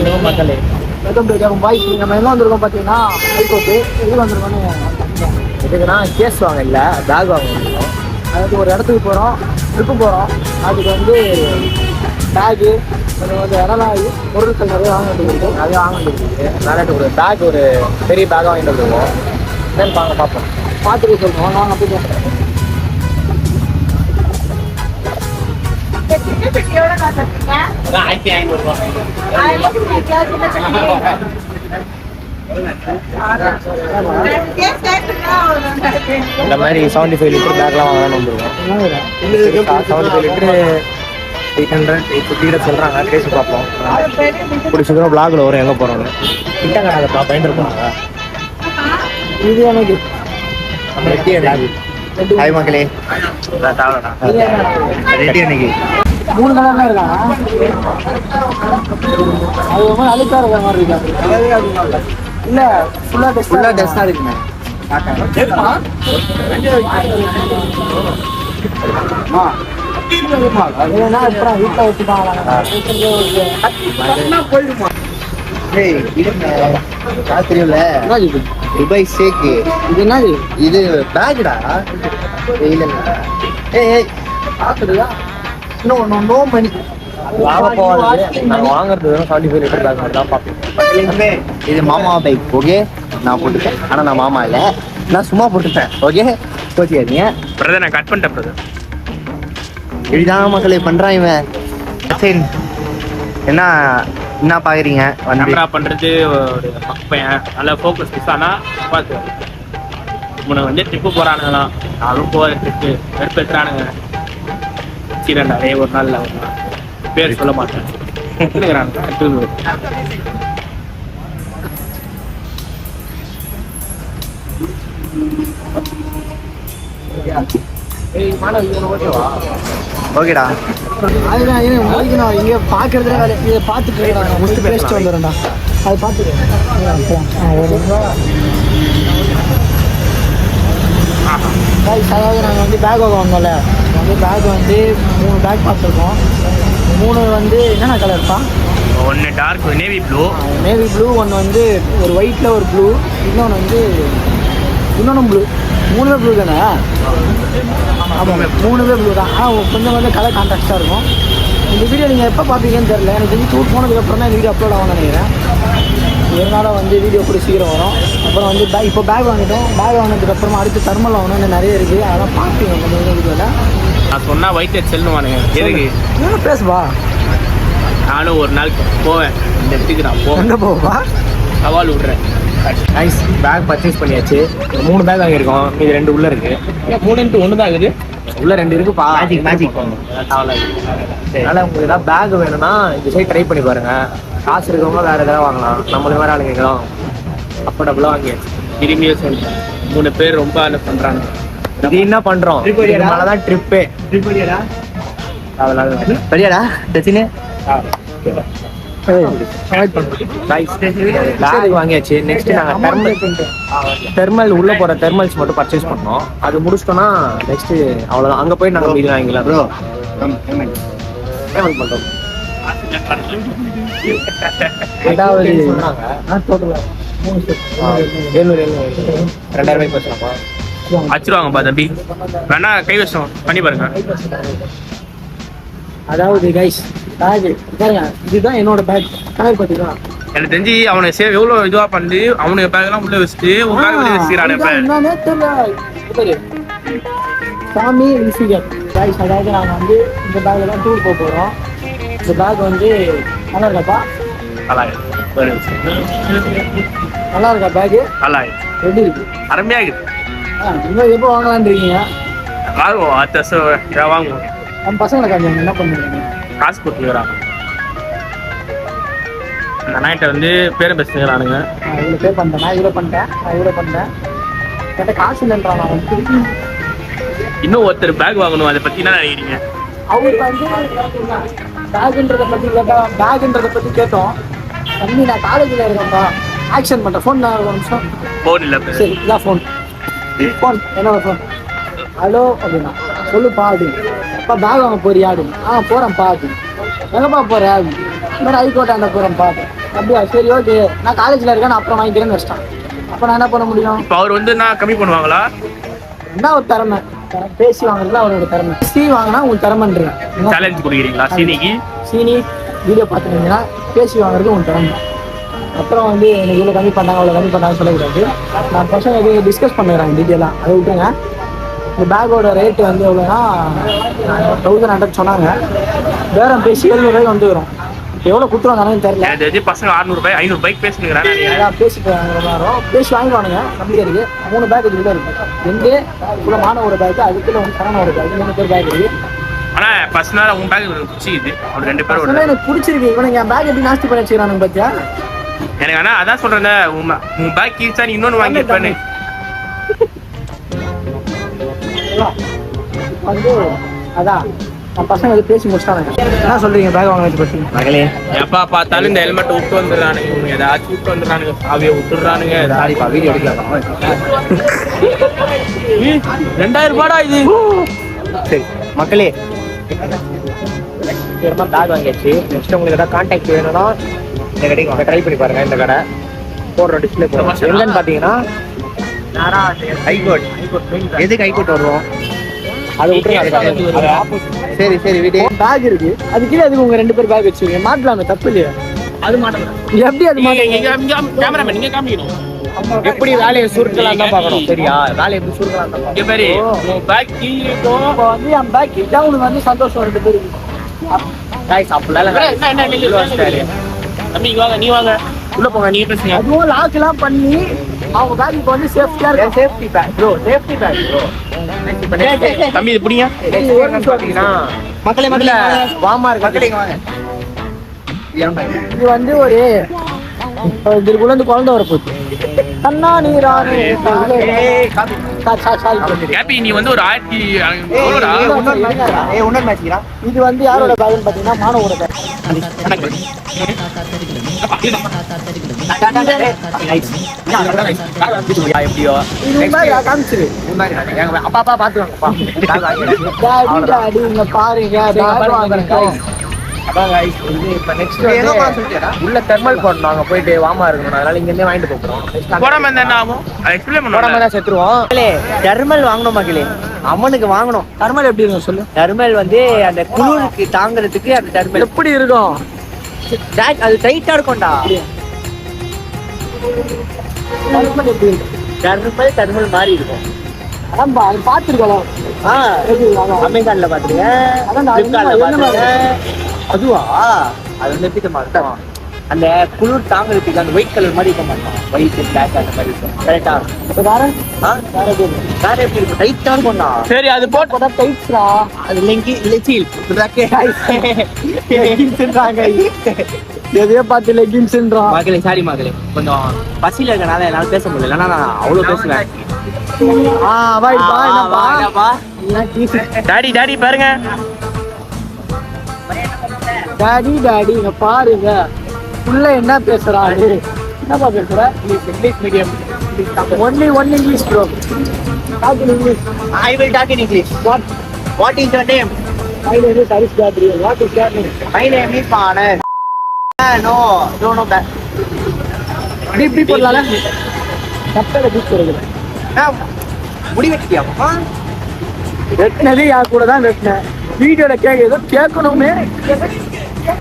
மக்களே welcome to ஜாகும் boys. நம்ம எல்லாம் வந்திருக்கோம் பார்த்தீங்கன்னா ஹைகோர்ட்டு. எதுக்கு வந்திருக்கோன்னு எதுக்குன்னா கேஸ் வாங்க இல்லை பேக் வாங்க வந்திருக்கோம். அதாவது ஒரு இடத்துக்கு போகிறோம், ட்ரிப்பு போகிறோம். அதுக்கு வந்து பேகு கொஞ்சம் வந்து இடலாகி பொருட்கள் நிறைய வாங்கிட்டு இருக்குது. நிறைய வாங்கிட்டு இருக்குது. நிறைய ஒரு பேக் ஒரு பெரிய பேக்காக வாங்கிட்டு வந்துருக்கோம். என்னன்னு வாங்க பார்ப்போம். பார்த்துட்டு சொல்லுவோம். நாங்கள் போய் பேசுகிறேன். இந்த மாதிரி 75 லிட்டர் பேக்லாம் வாங்கலாம்னு வந்துருக்கோம். 75 லிட்டரு 800 850 சொல்கிறாங்க. பேசி பார்ப்போம். பிடிச்சதும் பிளாகில் வரும் எங்கே போகிறோன்னு. கிட்டங்க நாங்கள் பயந்து இருக்கோம். இது எனக்கு ரெட்டி பேக். ஹாய் மக்களே. ரெட்டி அன்னைக்கு 3 கலர்லாம் இருக்காங்க. அது ஒரு மாதிரி அழுக்காக இருக்கிற மாதிரி இருக்கா? இல்லை ஃபுல்லாக டெஸ்ட்டாக இருக்குங்க. அப்புறம் வீட்டில் வச்சுட்டாங்க. தெரியும்ல துபாய் ஷேக்கு. இது என்னது? இது பேக்குடா. இல்லைங்க ஏய் பார்த்துடுதா நோ மணி வாங்க போவாது. நாங்கள் வாங்குறது 75 லிட்டர் பேக் மட்டும் தான் பார்ப்போம். இது மாமா பைக். ஓகே நான் போட்டுட்டேன். ஆனால் நான் மாமா இல்லை, நான் சும்மா போட்டுட்டேன். ஓகே போச்சியாதீங்க பிரதர். நான் கட் பண்ணிட்டேன் பிரதர். இப்படிதான் மக்களே பண்ணுறான் இவன். சரி என்ன என்ன பார்க்குறீங்க? கேமரா பண்ணுறது ஒரு பையன் நல்லா ஃபோக்கஸ் மிஸ் ஆனால் பார்த்து உனக்கு வந்து ட்ரிப்பு போகிறானுங்களாம். நானும் போகிற ட்ரிப்பு வெறுப்பேற்றுறானுங்க. சீரண்டாவே ஒரு நாள் பேர் சொல்ல மாட்டேன். ஓகேடா. அதுதான் நான் இங்கே பார்க்கறதுல இதை பார்த்துட்டு முடிச்சு பேசிட்டு வந்துடும்டா. அது பார்த்துட்டு அதாவது நாங்கள் வந்து பேக் வாங்க வந்தோம்ல. வந்து பேக் வந்து 3 பேக் பார்த்துருக்கோம். 3 வந்து என்னென்ன கலர்ப்பா? ஒன்று டார்க் நேவி ப்ளூ, ஒன்று வந்து ஒரு ஒயிட்டில் ஒரு ப்ளூ, இன்னொன்று வந்து இன்னொன்று ப்ளூ. 3 ப்ளூ தானே? ஆமாம் 3 ப்ளூ தான். கொஞ்சம் வந்து கலர் கான்ட்ராஸ்டாக இருக்கும். இந்த வீடியோ நீங்கள் எப்போ பார்ப்பீங்கன்னு தெரியல. எனக்கு தெரிஞ்சு டூர் போனதுக்கப்புறம் தான் இந்த வீடியோ அப்லோட் ஆகும்னு நினைக்கிறேன். இதனால வந்து வீடியோ கூட சீக்கிரம் வரும். அப்புறம் வந்து இப்போ பேக் வாங்கிட்டோம். பேக் வாங்கினதுக்கப்புறமா அடுத்து தர்மல் வாங்கணும். இன்னும் நிறைய இருக்குது. அதெல்லாம் பார்ப்பீங்க கொஞ்சம் வீடியோவில். நான் சொன்னால் வயிற்று செல்லுவானுங்க. எதுக்கு பேசுவா? நானும் ஒரு நாள் போவேன். இந்த இடத்துக்கு நான் போவேன். எங்கே போவா? சவால் விட்றேன். நைஸ். பேக் பர்ச்சேஸ் பண்ணியாச்சு. 3 பேக் வாங்கியிருக்கோம். இது 2 உள்ளே இருக்குது. 3:1 தான் இருக்குது. உள்ள 2 இருக்குப்பா. மேஜிக். அதனால் உங்களுக்கு ஏதாவது பேக் வேணும்னா இந்த சைட் ட்ரை பண்ணி பாருங்கள். காசு இருக்கவங்க வேறு எதாவது வாங்கலாம். நம்மளுக்கு வேறு ஆளுங்களும் அஃபோர்டபுளாக வாங்கியாச்சு. திரும்பியும் சொல்கிறேன், 3 பேர் ரொம்ப அலோ பண்ணுறாங்க. இது என்ன பண்ணுறோம்? மேலே தான் ட்ரிப்பே. பெரியாடா டச்சின்னு பேக் வாங்கியாச்சு. நெக்ஸ்ட் நாங்கள் தெர்மல் உள்ளே போகிற தெர்மல்ஸ் மட்டும் பர்ச்சேஸ் பண்ணோம். அது முடிச்சிட்டோன்னா நெக்ஸ்ட்டு அவ்வளோதான். அங்கே போய் நாங்கள் மீதி வாங்கிக்கலாம். ப்ரோ பேமெண்ட் பண்ணுறோம். அதாவது 2000 பேசலாமா? வச்சிருவாங்கப்பா தம்பி. வேணா கை வச்சோம் பண்ணி பாருங்க. அதாவது கைஸ் இதுதான் என்னோட பேக். கலர் பார்த்தீங்களா? எனக்கு தெரிஞ்சு அவனை சேவ் எவ்வளோ இதுவாக பண்ணி அவனுக்கு பேக்லாம் உள்ளே வச்சுட்டு ஒரு பேக் வெளியே வச்சுக்கிறானே சாமி ரிசிகர் கைஸ். அதாவது நாங்கள் வந்து இந்த பேக்கில் தான் டூர் போக போகிறோம். இந்த பேக் வந்து நல்லா இருக்காப்பா? நல்லா இருக்கா பேக்கு? நல்லா எப்படி இருக்கு? அருமையாக இருக்குது. இன்னும் எப்போ வாங்கலான்னு இருக்கீங்க? வாங்குவோம். அடுத்த வாங்குவோம். நம்ம பசங்களை காமிங்க என்ன பண்ணுறீங்க? காசு கொடுத்துக்கிறாங்க. அந்த நைட்டை வந்து பேரை பேசுகிறானுங்க. இவ்வளோ பே பண்ணிட்டேன். நான் இவ்வளோ பண்ணிட்டேன். கேட்ட காசு இல்லைன்றான். நான் வந்து இன்னும் ஒருத்தர் பேக் வாங்கணும். அதை பற்றி என்ன நினைக்கிறீங்க? அவருக்கு வந்து பேகுன்றதை பற்றி கேட்டோம். தம்பி நான் காலேஜில் இருக்கேன்ப்பா, ஆக்ஷன் பண்ணுறேன். ஃபோன் நான் ஒரு நிமிஷம். ஃபோன் இல்லை. சரி இதான் ஃபோன். என்னோட ஃபோன். ஹலோ அப்படின்னா சொல்லுப்பா அப்படின்னு. அப்பா பேக் வாங்க போறியா அப்படின்னு. போகிறேன்ப்பா அப்படின்னு. எங்கப்பா போகிறேன் அப்படின்னு. இந்த மாதிரி ஹைகோர்ட் அந்த போகிறேன்ப்பா. அப்படியா? சரி ஓகே, நான் காலேஜ்ல இருக்கேன், நான் அப்புறம் வாங்கிக்கிறேன்னு வச்சிட்டான். அப்போ நான் என்ன பண்ண முடியும்? இப்போ அவர் வந்து நான் கம்மி பண்ணுவாங்களா? என்ன ஒரு திறமை, பேசி வாங்குறதுல அவரோட திறமை. சீனி வாங்கினா உங்களுக்கு திறமைன்றேன். சேலஞ்ச் கொடுக்குறீங்களா சீனிக்கு? சீனி வீடியோ பார்த்துருந்தீங்கன்னா பேசி வாங்குறது உங்களுக்கு திறமை. அப்புறம் வந்து எனக்கு இவ்வளோ கம்மி பண்ணாங்க அவ்வளோ கம்மி பண்ணாங்கன்னு சொல்லக்கூடாது. நான் பசங்க எதுவும் டிஸ்கஸ் பண்ணுறேன் டீட்டெயிலாக, அதை விட்டுருங்க. இந்த பேக்கோட ரேட்டு வந்து எவ்வளோனா 1100 சொன்னாங்க. பேரம் பேசி 700 ரூபாய்க்கு வந்துக்கிறோம். எவ்வளோ கொடுத்துருவாங்கன்னு தெரியல. இது பசங்க 600 ரூபாய் 500 பைக் பேசுகிறாங்க. பேசிட்டு பேசி வாங்கிடுவானுங்க. நம்பிக்கை இருக்குது. 3 பேக் இதுக்குள்ள இருக்கு. 2 குலமான ஒரு பேக்கு, அதுக்குள்ள வந்து சரண ஒரு பேக், 3 பேர் பேக் இருக்கு. ஆனா ஃபர்ஸ்ட் நாள் உன் பேக் பிடிச்சிது. அவர் 2 பேர் எனக்கு பிடிச்சிருக்கு. இவனுங்க என் பேக் எப்படி நாஸ்தி பண்ணி வச்சுக்கிறானுங்க பாத்தியா? எனக்கு ஆனா அதான் சொல்றேன், உன் பேக் கீழ்ச்சா நீ இன்னொன்னு வாங்கிருப்பேன்னு வந்து அதான் பசங்க வந்து பேசி முடிச்சிட்டானுங்க. என்ன சொல்றீங்க பேக் வாங்கினது பத்தி? மகளே எப்பா பார்த்தாலும் இந்த ஹெல்மெட் விட்டு வந்துடுறானுங்க, இவங்க ஏதாச்சும் விட்டு வந்துடுறானுங்க, சாவியை விட்டுடுறானுங்க. வீடியோ எடுக்கலாம். 2000 ரூபாடா இது. சரி மக்களே, பேக் வாங்கியாச்சு. நெக்ஸ்ட் உங்களுக்கு ஏதாவது கான்டாக்ட் வேணும்னா இந்த கடைக்கு வாங்க, ட்ரை பண்ணி பாருங்க. இந்த கடை போடுற டிஸ்பிளே போடுறோம். எங்கன்னு பார்த்தீங்கன்னா ஹைகோர்ட். எதுக்கு ஹைகோர்ட் வருவோம் அதை விட்டுருங்க. சரி சரி வீட்டு பேக் இருக்கு, அது கீழே அதுக்கு உங்க 2 பேர் பேக் வச்சுருக்கீங்க. மாட்டலாமே, தப்பு இல்லையா? அது மாட்டேன். எப்படி அது கேமராமேன் நீங்க காமிக்கணும். எப்படி வேலையை சுருக்கலாம் தான் பார்க்கணும். சரியா? வேலையை எப்படி சுருக்கலாம் தான் இங்க பாரு, உன் பேக் கீழே இப்போ வந்து என் பேக் கிட்ட உனக்கு வந்து சந்தோஷம் 2 பேருக்கு. தம்பி இங்க வாங்க, நீ வாங்க உள்ள போங்க, நீங்க பேசுங்க. அதுவும் லாக் எல்லாம் பண்ணி அவங்க பேக் இப்போ வந்து சேஃப்டியா இருக்கு. Safety bag bro, safety bag bro. தம்பி இது புடிங்க. மக்களே மக்களே வாமா இருக்கு. வாங்க. இது வந்து ஒரு இதுக்குள்ள இருந்து குழந்தை வர போகுது. கண்ணா நீரானே ஹாப்பி நீ வந்து ஒரு 1000 இது வந்து யாரோட பேக்னு பாத்தீங்கன்னா மானவோட பேக். எப்படியோ காமிச்சிரு. அப்பா பாத்துவாங்கப்பா. இங்க பாருங்க உள்ள தெர்மல் போடணும். அங்க போயிட்டு வாமா இருக்கணும். அதனால இங்க இருந்தே வாங்கிட்டு போறோம். போடாம இருந்தா என்ன ஆகும்? எக்ஸ்பிளைன் போடாம தான் செத்துருவோம். தெர்மல் வாங்கணும் மக்களே, அம்மனுக்கு வாங்கணும். தெர்மல் எப்படி இருக்கும் சொல்லு? தெர்மல் வந்து அந்த குளிருக்கு தாங்கிறதுக்கு அந்த தெர்மல் எப்படி இருக்கும்? அது டைட்டா இருக்கும்டா. தெர்மல் மாதிரி இருக்கும். அதான் பாத்துருக்கோம். அமேசான்ல பாத்துருக்கேன். அதுவா? அது வந்து எப்படி மாட்டோம், அந்த குளிர் தாங்கிறதுக்கு அந்த ஒயிட் கலர் மாதிரி இருக்க மாட்டோம். ஒயிட் பிளாக் அந்த மாதிரி இருக்கும். கரெக்டா? வேற எப்படி இருக்கும்? டைட்டா இருக்கும்டா. சரி அது போட்டா டைட்ஸ்ரா. அது லெகின்ஸ்ன்றாங்க. எதையோ பார்த்து லெகின்ஸ்ன்றான். மகளே சாரி மகளே, கொஞ்சம் பசியில இருக்கனால என்னால பேச முடியல. இல்லைன்னா நான் அவ்வளவு பேசுவேன். டாடி பாருங்க. டாடி இங்க பாருங்க. உள்ள என்ன பேசுறாரு? என்னப்பா பேசுற? English medium. Only English bro. Talk in English. I will talk in English. What is your name? My name is Harish Gabriel. What is your name? My name is Manas. No that. இப்படி போடலாம்ல? கப்பல beach போடுங்க. முடி வெட்டியாமா? வெட்டினது யார் கூட தான் வெட்டினேன். வீடியோல கேட்க ஏதோ கேட்கணுமே.